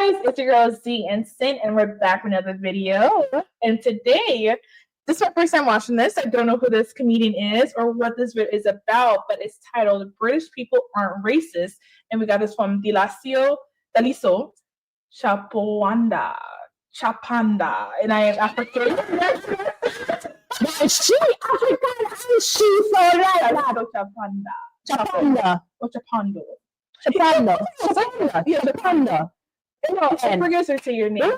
guys, it's your girl Z and Sin, and we're back with another video. And today, this is my first time watching this. I don't know who this comedian is or what this video is about, but it's titled "British People Aren't Racist," and we got this from Daliso Chaponda, and I am African. Is she African and she so right? Daliso Chaponda. Chaponda. Or Chapondo. Chaponda. Yeah, Chaponda. Producer to your name. Leave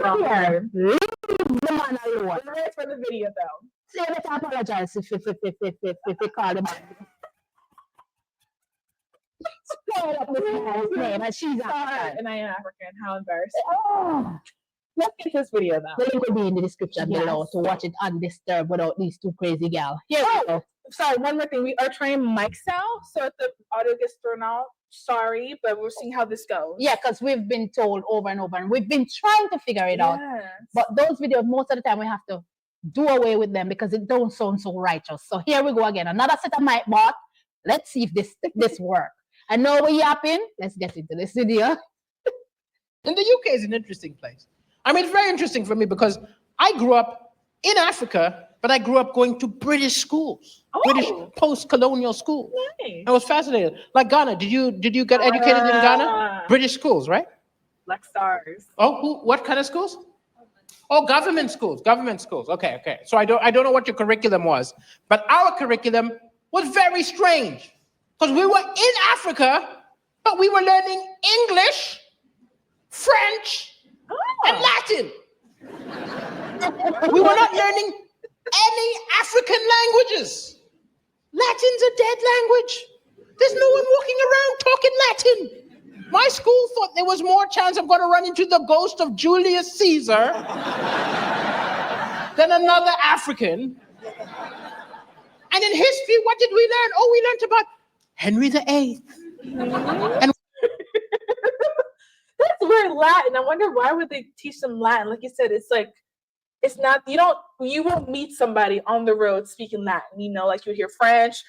the man alone. We're ready for the video though. Say let's apologize if we call him. Spoil up this man's name and she's African. And I am African. How embarrassing. Oh. Let's get this video though. The link will be in the description below to watch it undisturbed without these two crazy gals. Here we go. Sorry, one more thing. We are trying mics now, so if the audio gets thrown out, sorry, but we'll see how this goes. Yeah, because we've been told over and over, and we've been trying to figure it out. But those videos, most of the time, we have to do away with them because it don't sound so righteous. So here we go again. Another set of mic bot. Let's see if this works. I know we're yapping. Let's get into this video. And the UK is an interesting place. I mean, it's very interesting for me because I grew up in Africa, but I grew up going to British schools, British post-colonial schools. Nice. I was fascinated. Like Ghana, did you get educated in Ghana? British schools, right? Like stars. Oh, what kind of schools? Oh, government schools. Okay. So I don't know what your curriculum was, but our curriculum was very strange because we were in Africa, but we were learning English, French, and Latin. We were not learning any African languages. Latin's a dead language. There's no one walking around talking Latin. My school thought there was more chance I'm going to run into the ghost of Julius Caesar than another African. And in history, what did we learn? Oh, we learned about Henry VIII. And that's weird, Latin. I wonder why would they teach them Latin? Like you said, it's like it's not. You won't meet somebody on the road speaking Latin. You know, like you hear French,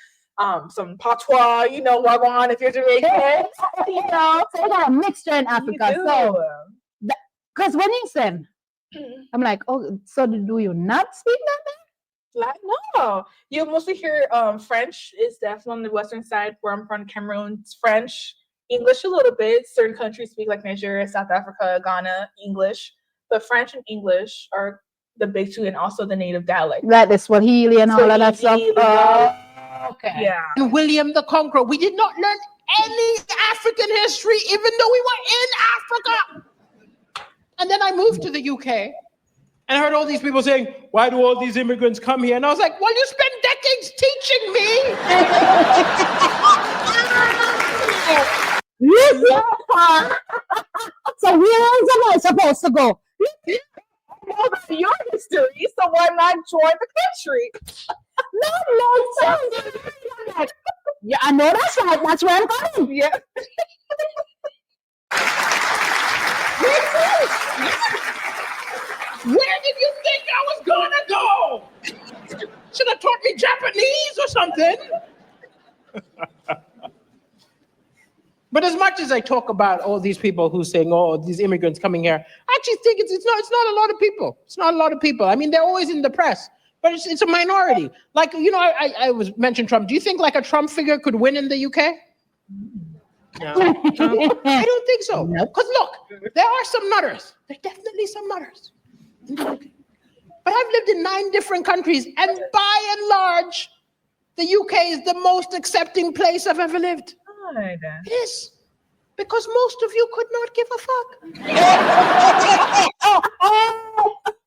some patois. You know, Wagon if you're Jamaican. You know, so we got a mixture in Africa. So, because when he said, I'm like, oh, so do you not speak that? Latin? No, you mostly hear French. Is definitely on the western side where I'm from, Cameroon. It's French. English a little bit. Certain countries speak like Nigeria, South Africa, Ghana, English. But French and English are the big two, and also the native dialect. Like the Swahili and all of that stuff. Okay. Yeah. And William the Conqueror. We did not learn any African history, even though we were in Africa. And then I moved to the UK and I heard all these people saying, why do all these immigrants come here? And I was like, well, you spent decades teaching me. So where am I supposed to go? Your history, so why not join the country? No. Yeah, I know that's right. That's where I'm going. Yeah. Where did you think I was gonna go? Should have taught me Japanese or something. But as much as I talk about all these people who saying, oh, these immigrants coming here, I actually think it's not a lot of people. It's not a lot of people. I mean, they're always in the press, but it's a minority. Like, you know, I was mentioning Trump. Do you think like a Trump figure could win in the UK? No. I don't think so. Because look, there are some nutters. There are definitely some nutters. But I've lived in 9 different countries, and by and large, the UK is the most accepting place I've ever lived. Good. It is. Because most of you could not give a fuck.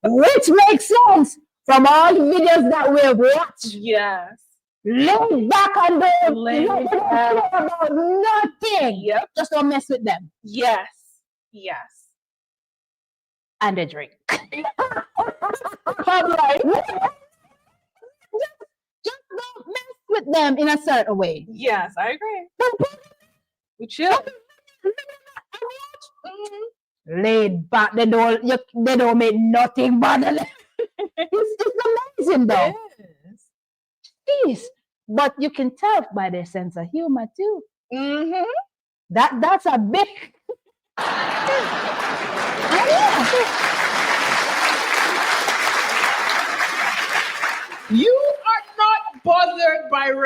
Which makes sense from all the videos that we've watched. Yes. Lay back on them. They don't care about nothing. Yep. Just don't mess with them. Yes. And they drink. Right. Just don't mess with them in a certain way. Yes, I agree. We chill. Laid back, they don't make nothing bother. It's amazing though. Yes. But you can tell by their sense of humor too. Mm-hmm. That's a big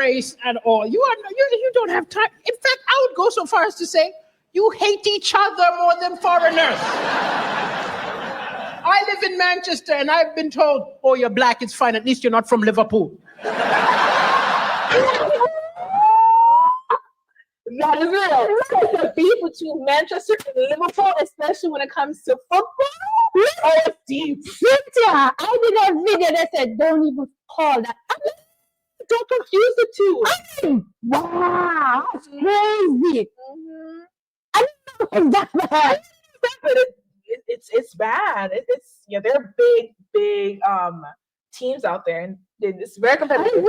race at all. You don't have time. In fact, I would go so far as to say you hate each other more than foreigners. I live in Manchester and I've been told, oh, you're black, it's fine. At least you're not from Liverpool. That is real. The beef between Manchester and Liverpool, especially when it comes to football, oh, it's deep. Cynthia, I did a video that said, don't even call that. Don't confuse the two. Wow, that's crazy. Mm-hmm. I didn't know it was that bad. But it's bad. They're big teams out there, and it's very competitive.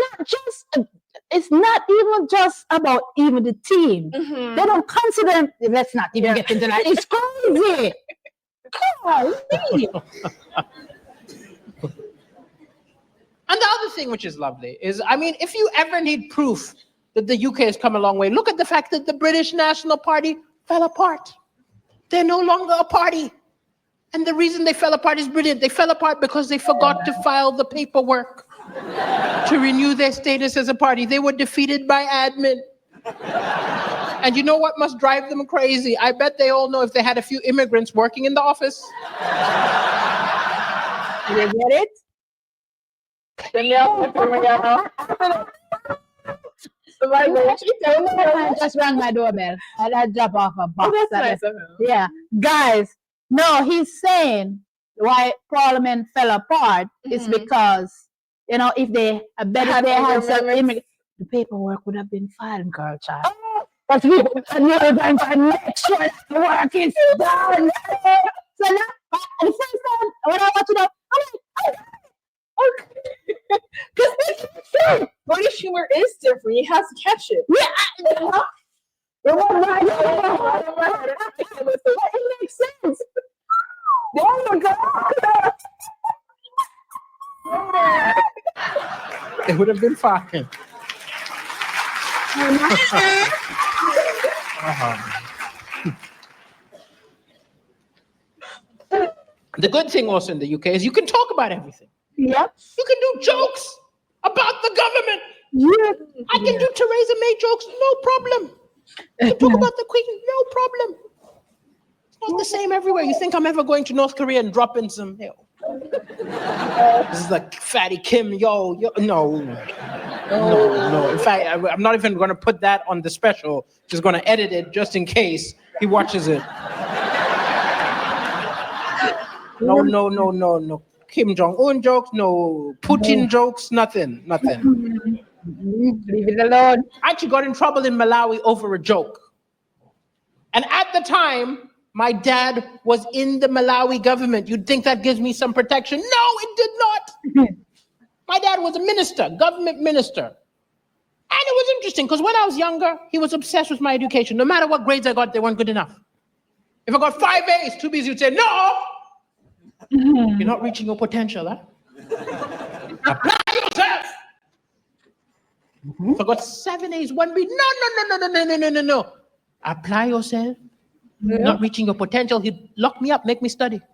It's not even just about even the team. Mm-hmm. They don't consider them. Let's not even get into that. It's crazy. And the other thing which is lovely is, I mean, if you ever need proof that the UK has come a long way, look at the fact that the British National Party fell apart. They're no longer a party. And the reason they fell apart is brilliant. They fell apart because they forgot to file the paperwork to renew their status as a party. They were defeated by admin. And you know what must drive them crazy? I bet they all know if they had a few immigrants working in the office. Did you get it? Just rang my doorbell. I drop off a box. Oh, that's nice of him. Yeah, guys. No, he's saying why Parliament fell apart is because if they had some immigrants, the paperwork would have been filed, girl child. But we make sure that the work is done. So now, the first time when I watch it up, I'm like, because British humor is different. You have to catch it. Yeah, it makes sense. Oh my God. It would have been fine. The good thing also in the UK is you can talk about everything. Yep. You can do jokes about the government. Yeah. I can do Theresa May jokes, no problem. You can talk about the Queen, no problem. It's not the same everywhere. You think I'm ever going to North Korea and drop in some, this is like Fatty Kim, yo, no. In fact, I'm not even going to put that on the special. Just going to edit it just in case he watches it. No. Kim Jong-un jokes, no Putin jokes, nothing. Leave it alone. I actually got in trouble in Malawi over a joke. And at the time, my dad was in the Malawi government. You'd think that gives me some protection. No, it did not. My dad was a minister, government minister. And it was interesting because when I was younger, he was obsessed with my education. No matter what grades I got, they weren't good enough. If I got 5 A's, 2 B's, he'd say, no, you're not reaching your potential, huh? Apply yourself. If I got 7 A's, 1 B, no. Apply yourself. Not reaching your potential, he'd lock me up, make me study. And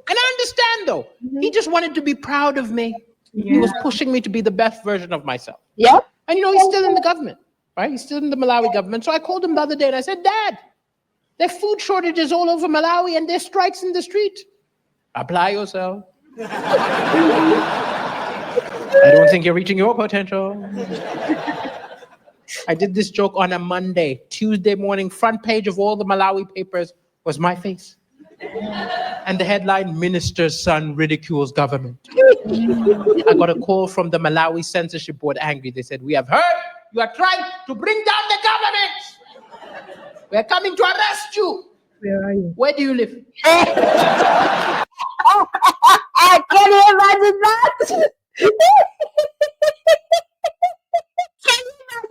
I understand though. He just wanted to be proud of me. He was pushing me to be the best version of myself. Yep. And he's still in the government, right? He's still in the Malawi government. So I called him the other day and I said, Dad, there are food shortages all over Malawi and there's strikes in the street. Apply yourself. I don't think you're reaching your potential. I did this joke on a Monday. Tuesday morning, front page of all the Malawi papers was my face. And the headline, Minister's son ridicules government. I got a call from the Malawi censorship board angry. They said, we have heard you are trying to bring down the government. We are coming to arrest you. Where are you? Where do you live? Can you imagine that? Can you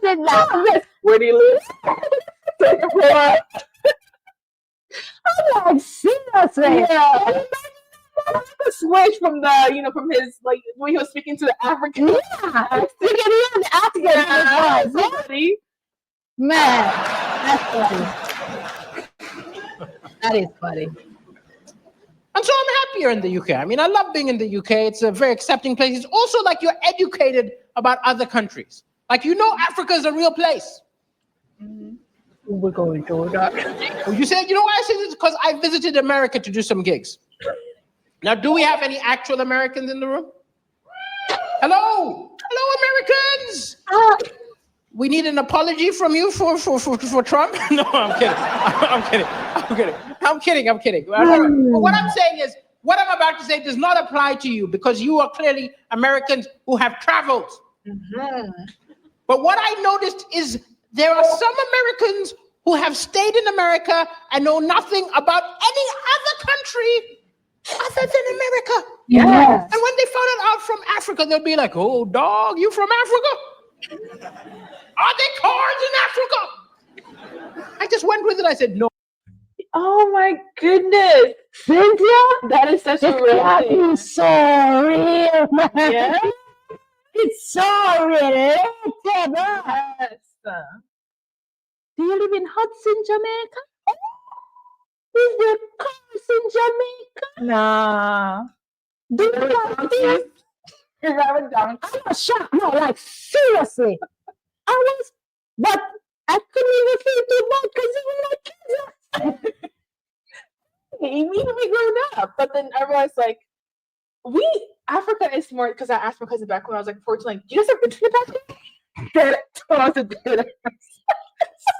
imagine that? Where do you live? Second floor. I'm like, seriously. Yeah. The switch from from his, like, when he was speaking to the African. Yeah. Speaking to the African voice. Man, that's funny. That is funny. And so I'm happier in the UK. I mean, I love being in the UK. It's a very accepting place. It's also like you're educated about other countries. Like, Africa is a real place. We're going to that. Well, you said, why I say this? Because I visited America to do some gigs. Now, do we have any actual Americans in the room? Hello, Americans. We need an apology from you for Trump. No, I'm kidding. But what I'm saying is, what I'm about to say does not apply to you because you are clearly Americans who have traveled. But what I noticed is there are some Americans who have stayed in America and know nothing about any other country other than America. Yes. And when they found it out from Africa, they'll be like, oh, dog, you from Africa? Are there cars in Africa? I just went with it. I said, no. Oh my goodness. Cynthia? That is such a real thing. It's so real, man. Yeah. It's so real. Yes. Do you live in Hudson, Jamaica? Is there cars in Jamaica? Nah. Do you like this? You're driving down. I was shocked. No, like seriously. But I couldn't even feel too bad because it was like kids. Even we grown up. But then everyone's like, Africa is more, because I asked my cousin back when I was like 14, like, you guys ever been to the back?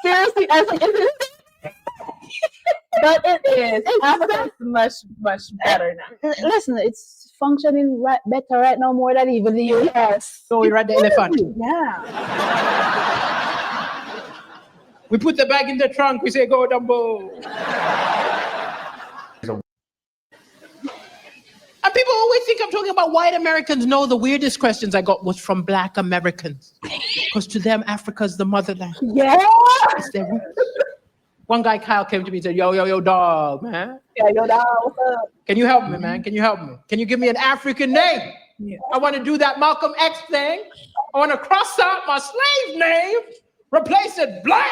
Seriously, I was like, is it? But it is. Africa is much, much better now. Listen, it's functioning better right now more than even the US. So we ride the elephant. Yeah. We put the bag in the trunk. We say, go, Dumbo. And people always think I'm talking about white Americans. No, the weirdest questions I got was from Black Americans. Because to them, Africa's the motherland. Yeah. It's their roots. One guy, Kyle, came to me and said, yo, dog, man. Yeah, yo, dog, what's up? Can you help me, man? Can you help me? Can you give me an African name? Yeah. I want to do that Malcolm X thing. I want to cross out my slave name, replace it, blam,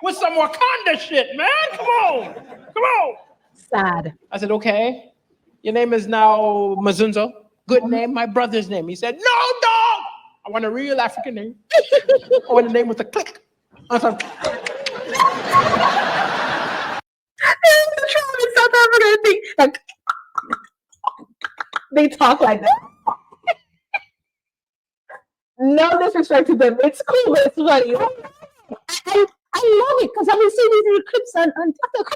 with some Wakanda shit, man. Come on. Sad. I said, okay. Your name is now Mazunzo. Good name, my brother's name. He said, no, dog. I want a real African name. I want a name with a click. I said, in South Africa, they talk like that. No disrespect to them. It's cool. It's funny. I love it because I've been seeing these little clips on TikTok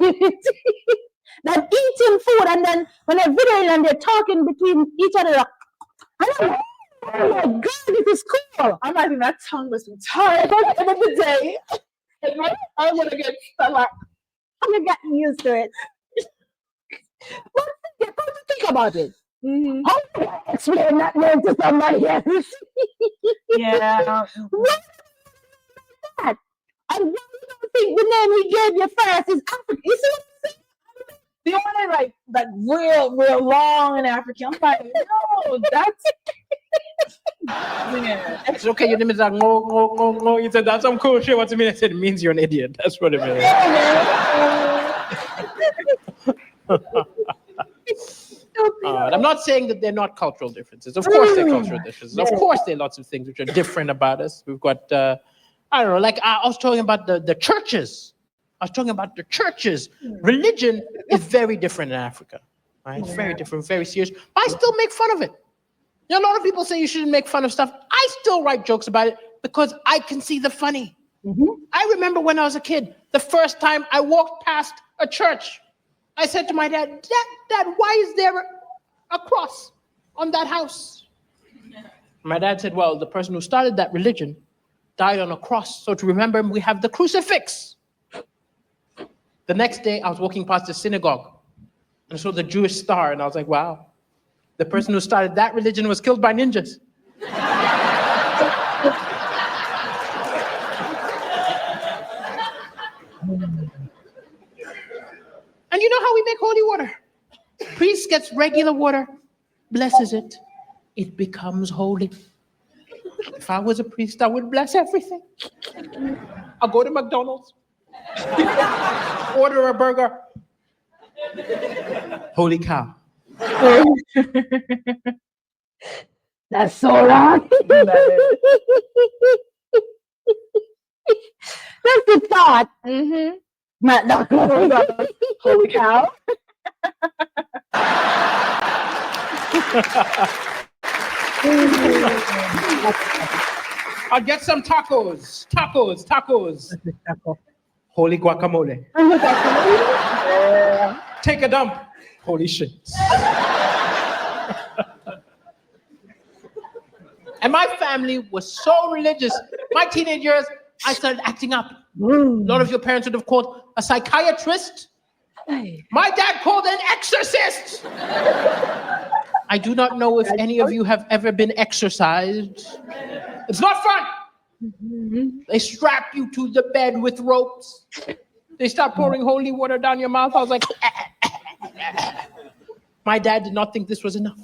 that eating food and then when they're videoing and they're talking between each other. Like, I'm like, oh my God, this is cool. I'm like, that tongue must be tired by the end of the day. I'm gonna get stuck. Like, I'm getting used to it. But think about it. Mm-hmm. How do I explain that name to somebody else? Yeah. What is that? And why do you think the name he gave you first is African? You see what I'm saying? The only like real long in African. I'm like, no, that's yeah. It's okay, your name is like no. You said that's some cool shit. What do you mean? I said it means you're an idiot. That's what it means. I'm not saying that they're not cultural differences. Of course, they're cultural differences. Of course, there are lots of things which are different about us. We've got, I don't know, like I was talking about the churches. Religion is very different in Africa. Right? It's very different, very serious. But I still make fun of it. You know, a lot of people say you shouldn't make fun of stuff. I still write jokes about it because I can see the funny. Mm-hmm. I remember when I was a kid, the first time I walked past a church, I said to my dad, Dad, why is there a cross on that house? My dad said, well, the person who started that religion died on a cross. So to remember him, we have the crucifix. The next day, I was walking past the synagogue and I saw the Jewish star. And I was like, wow, the person who started that religion was killed by ninjas. And you know how we make holy water? Priest gets regular water, blesses it, it becomes holy. If I was a priest, I would bless everything. I'll go to McDonald's, order a burger. Holy cow. That's so wrong. That's the thought. Mm-hmm. Holy cow. I'll get some tacos. Holy guacamole. Take a dump. Holy shit. And my family was so religious. My teenage years, I started acting up. A lot of your parents would have called a psychiatrist. My dad called an exorcist. I do not know if any of you have ever been exorcised. It's not fun. They strap you to the bed with ropes. They start pouring holy water down your mouth. I was like, My dad did not think this was enough.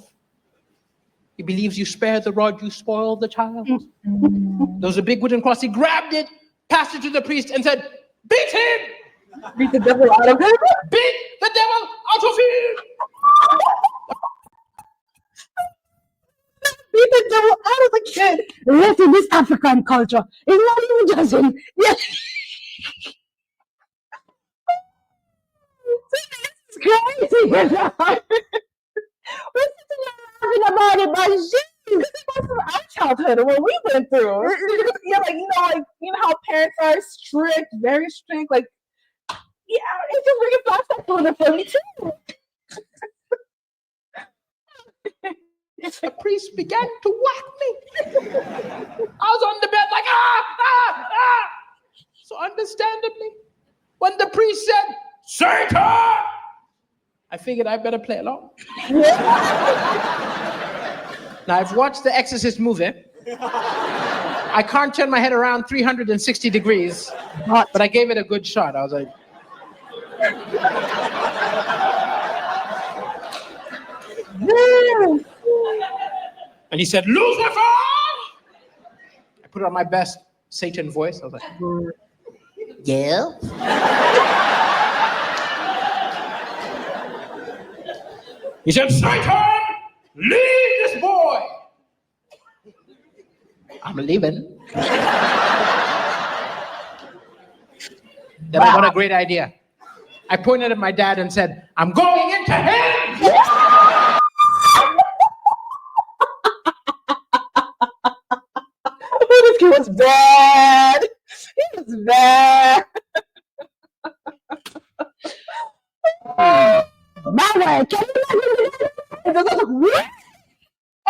He believes you spare the rod, you spoil the child. There was a big wooden cross. He grabbed it, passed it to the priest, and said, beat him! Beat the devil out of him? Beat the devil out of him! Beat the devil out of the kid. Listen, this African culture is not even just in. Yes. It's crazy. We're sitting here laughing about it, but shit, this is from our childhood, what we went through. Yeah, like you know how parents are strict, very strict. Like, yeah, it's just bringing flashbacks to the family too. The priest began to whack me. I was on the bed like, ah. So understandably, when the priest said, Satan, I figured I better play along. Now, I've watched The Exorcist movie. I can't turn my head around 360 degrees, but I gave it a good shot. I was like, and he said, Lucifer! I put on my best Satan voice. I was like, yeah. He said, Satan, leave this boy. I'm leaving. Then I got a great idea. I pointed at my dad and said, I'm going into him. This kid was bad. He was bad. Mama, can you What?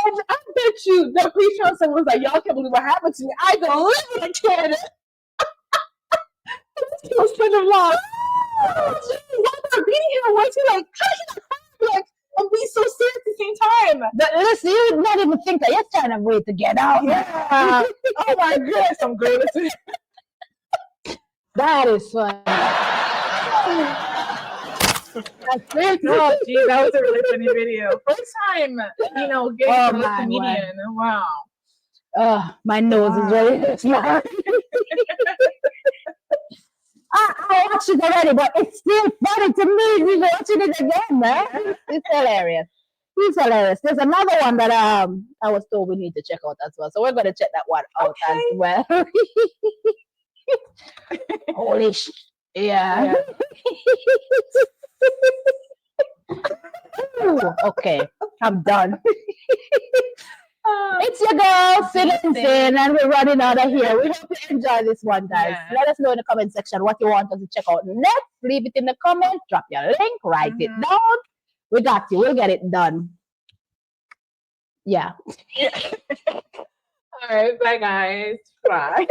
And I bet you the priest was like, y'all can't believe what happened to me. I go live with a kid. This kid was such a loss. Oh, geez, y'all were beating him. Was he like, how did he like, and be so serious at the same time? listen, you not even think that you're trying to wait to get out. Yeah. Oh my goodness, I'm good. That is fun. That's great. Oh, gee, that was a really funny video. First time, getting from a comedian. Wow. My nose is ready to smile. I watched it already, but it's still funny to me. We're watching it again, man. It's hilarious. It's hilarious. There's another one that I was told we need to check out as well. So we're gonna check that one out as well. Holy shit. Yeah. Ooh, okay, I'm done. It's your girl, Sin, and we're running out of here. We hope you enjoy this one, guys. Yeah. Let us know in the comment section what you want us to check out next. Leave it in the comments, drop your link, write it down. We got you. We'll get it done. Yeah. All right, bye, guys. Bye.